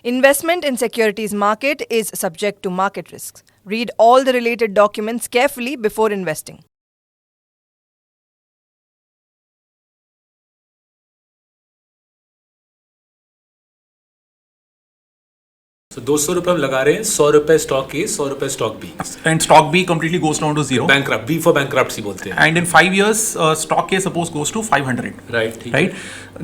Investment in securities market is subject to market risks. Read all the related documents carefully before investing. So 200 रुपए हम लगा रहे हैं, 100 रुपए स्टॉक ए, 100 रुपए stock B. And stock B completely goes down to zero. Bankrupt, B for bankruptcy बोलते हैं. And in 5 years, stock A suppose goes to 500. Right. Right.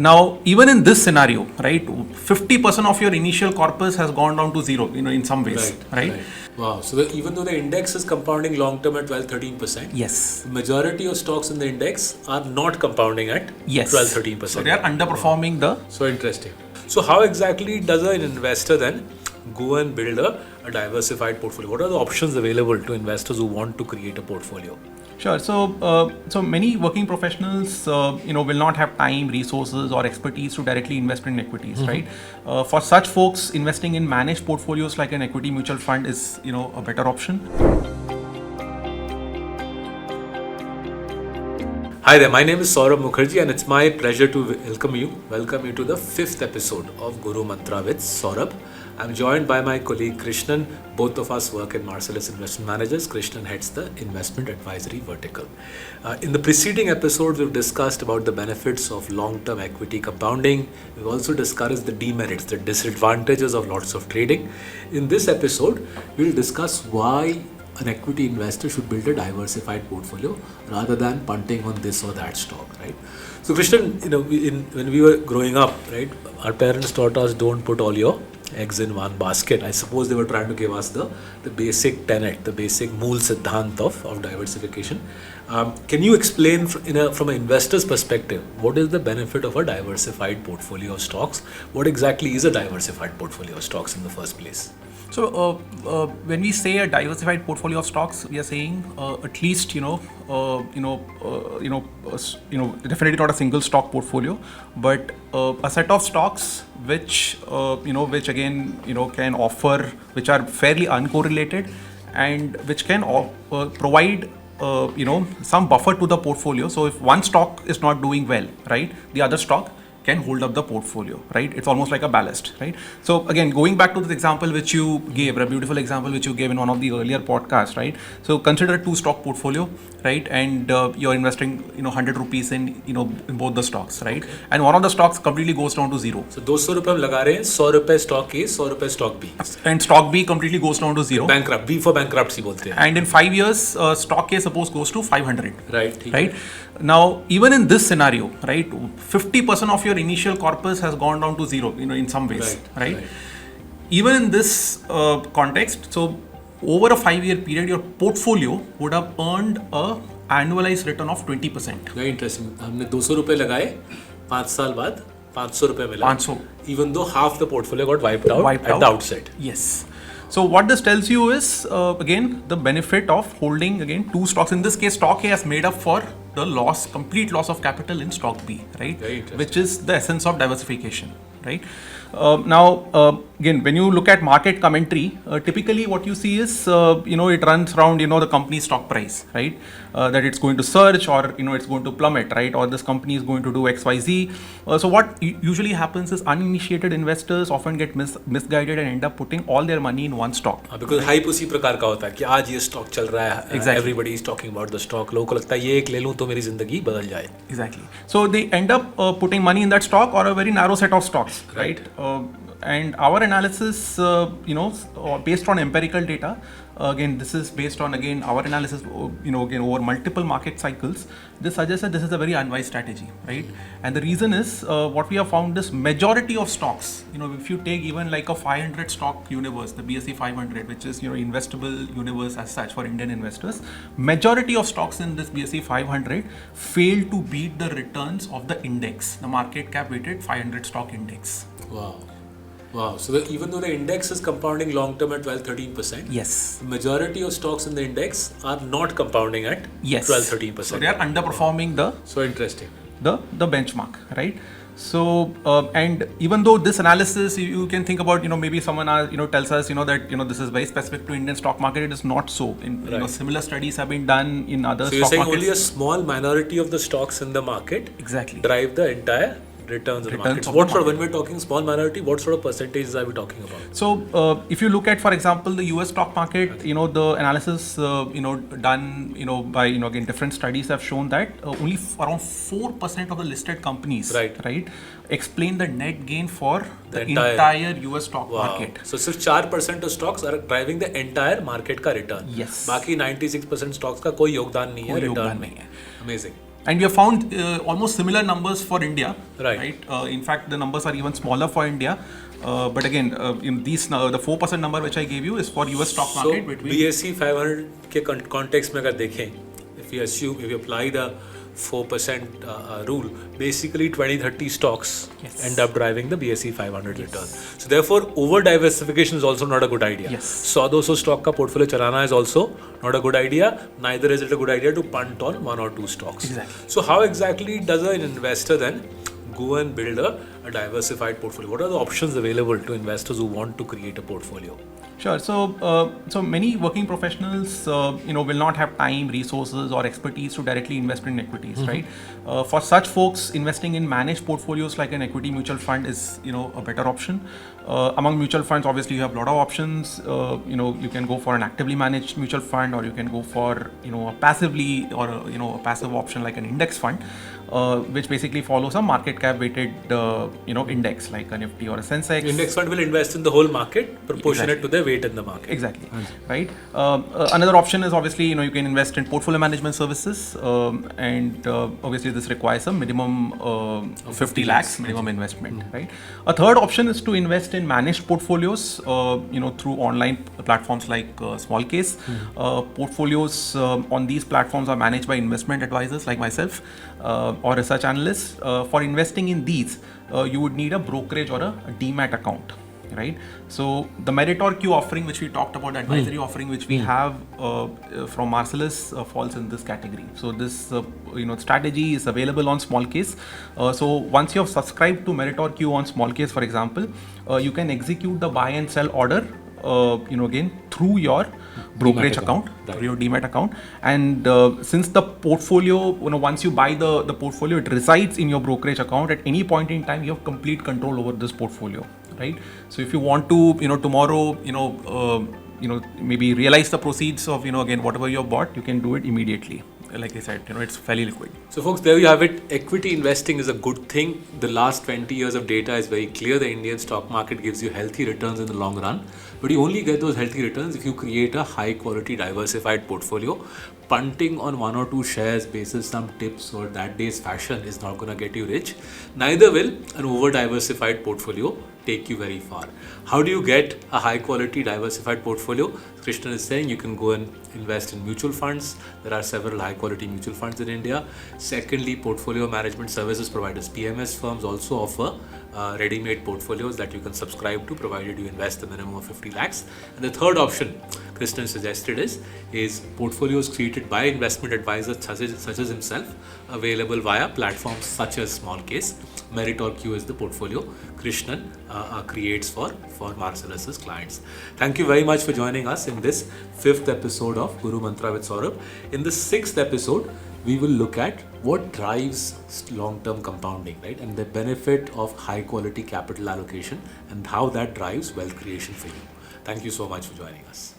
Now, even in this scenario, right, 50% of your initial corpus has gone down to zero. In some ways, right? Wow. So even though the index is compounding long term at 12-13%, yes, the majority of stocks in the index are not compounding at 12-13%. So they are underperforming the. So interesting. So how exactly does an investor then go and build a diversified portfolio? What are the options available to investors who want to create a portfolio? Sure. So many working professionals, will not have time, resources, or expertise to directly invest in equities, right? For such folks, investing in managed portfolios like an equity mutual fund is, a better option. Hi there, my name is Saurabh Mukherjea and it's my pleasure to welcome you to the 5th episode of Guru Mantra with Saurabh. I'm joined by my colleague Krishnan. Both of us work at Marcellus Investment Managers. Krishnan heads the investment advisory vertical. In the preceding episodes, we've discussed about the benefits of long-term equity compounding. We've also discussed the demerits, the disadvantages of lots of trading. In this episode, we'll discuss why an equity investor should build a diversified portfolio rather than punting on this or that stock, right? So Krishnan, when we were growing up, right, our parents taught us don't put all your eggs in one basket. I suppose they were trying to give us the basic tenet, the basic mool siddhant of diversification. Can you explain from an investor's perspective, what is the benefit of a diversified portfolio of stocks? What exactly is a diversified portfolio of stocks in the first place? So when we say a diversified portfolio of stocks, we are saying at least definitely not a single stock portfolio, but a set of stocks which again can offer, which are fairly uncorrelated and which can provide some buffer to the portfolio. So if one stock is not doing well, right, the other stock can hold up the portfolio, right? It's almost like a ballast, right? So again, going back to this example which you gave, a beautiful example which you gave in one of the earlier podcasts, right? So consider a 2-stock portfolio, right? And you're investing, 100 rupees in both the stocks, right? Okay. And one of the stocks completely goes down to zero. So 200 रुपए हम लगा रहे हैं, 100 रुपए stock A, 100 रुपए stock B. And stock B completely goes down to zero. Bankrupt, B for bankruptcy बोलते हैं. And in 5 years, stock A suppose goes to 500. Right. Right. Now, even in this scenario, right, 50% of your initial corpus has gone down to zero, in some ways, right? Even in this context, so over a 5-year period, your portfolio would have earned a annualized return of 20%. Very interesting. हमने 200 रुपए लगाए, 5 साल बाद 500 रुपए मिला. 500. Even though half the portfolio got wiped out at the outset. Yes. So what this tells you is, again, the benefit of holding, again, 2 stocks. In this case, stock A has made up for the complete loss of capital in stock B, right? Which is the essence of diversification, right? Now, again, when you look at market commentary, typically what you see is, it runs around, the company's stock price, right? That it's going to surge or, it's going to plummet, right? Or this company is going to do XYZ. So what usually happens is uninitiated investors often get misguided and end up putting all their money in one stock. Because hype उसी प्रकार का होता है कि आज ये stock चल रहा है. Exactly. Everybody is talking about the stock. लोगों को लगता है ये एक ले लूँ तो मेरी जिंदगी बदल जाए. Exactly. So they end up putting money in that stock or a very narrow set of stocks, right? And our analysis, based on empirical data, again, this is based on, again, our analysis, over multiple market cycles, this suggests that this is a very unwise strategy, right? And the reason is, what we have found is majority of stocks, if you take even like a 500 stock universe, the BSE 500, which is, investable universe as such for Indian investors, majority of stocks in this BSE 500 fail to beat the returns of the index, the market cap weighted 500 stock index. Wow. So even though the index is compounding long term at 12-13%, yes, the majority of stocks in the index are not compounding at 12-13%. So they are underperforming the benchmark, right? So and even though this analysis, you can think about, maybe someone tells us, that this is very specific to Indian stock market. It is not so. Similar studies have been done in other stock markets. So you're saying only a small minority of the stocks in the market exactly drive the entire returns in the Returns market. of What the sort of, when market. we're talking small minority, what sort of percentages are we talking about? So, if you look at, for example, the US stock market, the analysis, done, by, again, different studies have shown that only around 4% of the listed companies, Right. explain the net gain for the entire- entire US stock Wow. market. So सिर्फ 4% of stocks are driving the entire market का return. Yes. बाकी 96% stocks का कोई योगदान नहीं है कोई return योगदान में. नहीं है. Amazing. And we have found almost similar numbers for India. Right. In fact, the numbers are even smaller for India. But again, in these the 4% number which I gave you is for US stock market. So Between BSE 500 के context में अगर देखें, if we apply the 4% rule, basically 20-30 stocks end up driving the BSE 500 return. So therefore, over diversification is also not a good idea. Yes. 100-200 stock का portfolio चलाना is also not a good idea. Neither is it a good idea to punt on 1 or 2 stocks. Exactly. So how exactly does an investor then go and build a diversified portfolio? What are the options available to investors who want to create a portfolio? Sure. So many working professionals, will not have time, resources, or expertise to directly invest in equities, right? For such folks, investing in managed portfolios like an equity mutual fund is, a better option. Among mutual funds, obviously, you have a lot of options. You can go for an actively managed mutual fund, or you can go for, a passively or a passive option like an index fund, which basically follows a market cap weighted, index like a Nifty or a Sensex. Index fund will invest in the whole market proportionate to their weight in the market. Exactly. Right. Another option is obviously, you can invest in portfolio management services, and obviously this requires a minimum 50 lakhs minimum investment. Right. A third option is to invest in managed portfolios, through online platforms like Smallcase. Portfolios on these platforms are managed by investment advisors like myself or research analysts. For investing in these, you would need a brokerage or a demat account. Right. So the Meritor Q offering, which we talked about, advisory offering, which we have from Marcellus, falls in this category. So this strategy is available on Smallcase. So once you have subscribed to Meritor Q on Smallcase, for example, you can execute the buy and sell order, again through your brokerage account, through your demat account. And since the portfolio, once you buy the portfolio, it resides in your brokerage account. At any point in time, you have complete control over this portfolio. Right. So if you want to, tomorrow, maybe realize the proceeds of, again, whatever you have bought, you can do it immediately. Like I said, it's fairly liquid. So folks, there you have it. Equity investing is a good thing. The last 20 years of data is very clear. The Indian stock market gives you healthy returns in the long run. But you only get those healthy returns if you create a high quality diversified portfolio. Punting on 1 or 2 shares basis some tips or that day's fashion is not going to get you rich. Neither will an over diversified portfolio take you very far. How do you get a high quality diversified portfolio? Krishnan is saying you can go and invest in mutual funds. There are several high quality mutual funds in India. Secondly, portfolio management services providers, PMS firms, also offer ready-made portfolios that you can subscribe to, provided you invest a minimum of 50 lakhs. And the third option Krishnan suggested is portfolios created by investment advisors such as himself, available via platforms such as Smallcase. Meritor Q is the portfolio Krishnan creates for Marcellus's clients. Thank you very much for joining us in this 5th episode of Guru Mantra with Saurabh. In the 6th episode, we will look at what drives long-term compounding, right? And the benefit of high-quality capital allocation and how that drives wealth creation for you. Thank you so much for joining us.